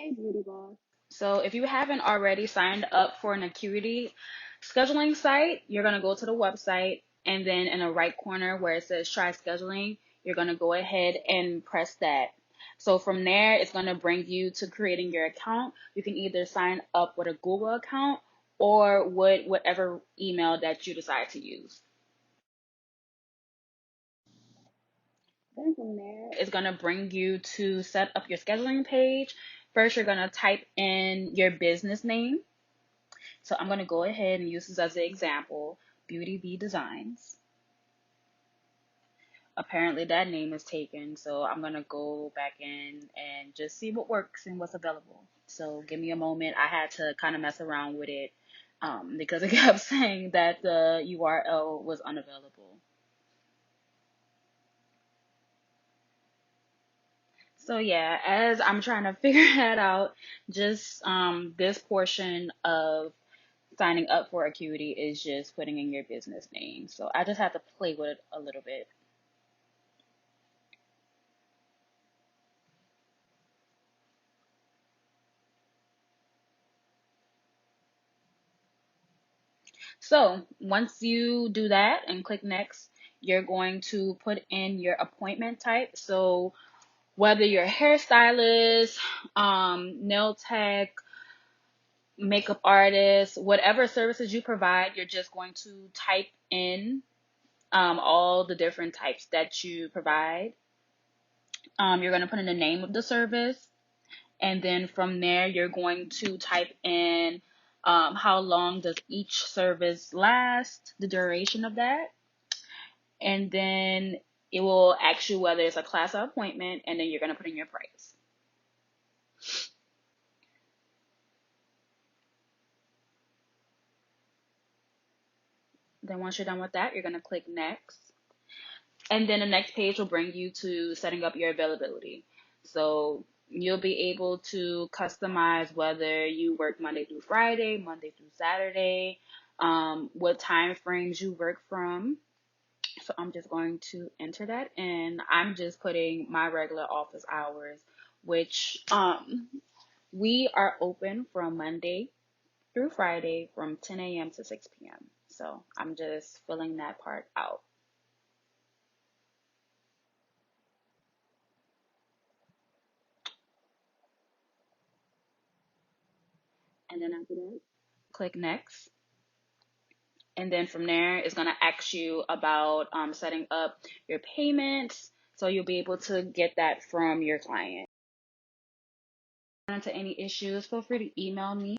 Hey, Beauty Boss. So if you haven't already signed up for an Acuity scheduling site, you're going to go to the website and then in the right corner where it says try scheduling, you're going to go ahead and press that. So from there, it's going to bring you to creating your account. You can either sign up with a Google account or with whatever email that you decide to use. Then from there, it's going to bring you to set up your scheduling page. First, you're going to type in your business name. So I'm going to go ahead and use this as an example, Beauty Bee Designs. Apparently that name is taken, so I'm going to go back in and just see what works and what's available. So give me a moment. I had to kind of mess around with it because it kept saying that the URL was unavailable. So yeah, as I'm trying to figure that out, just this portion of signing up for Acuity is just putting in your business name. So I just have to play with it a little bit. So once you do that and click next, you're going to put in your appointment type. So whether you're a hairstylist, nail tech, makeup artist, whatever services you provide, you're just going to type in all the different types that you provide. You're going to put in the name of the service. And then from there, you're going to type in how long does each service last, the duration of that. And then it will ask you whether it's a class or appointment, and then you're going to put in your price. Then once you're done with that, you're going to click next. And then the next page will bring you to setting up your availability. So you'll be able to customize whether you work Monday through Friday, Monday through Saturday, what time frames you work from. So I'm just going to enter that, and I'm just putting my regular office hours, which we are open from Monday through Friday from 10 a.m. to 6 p.m. So I'm just filling that part out. And then after that, click next. And then from there, it's going to ask you about setting up your payments. So you'll be able to get that from your client. If you run into any issues, feel free to email me.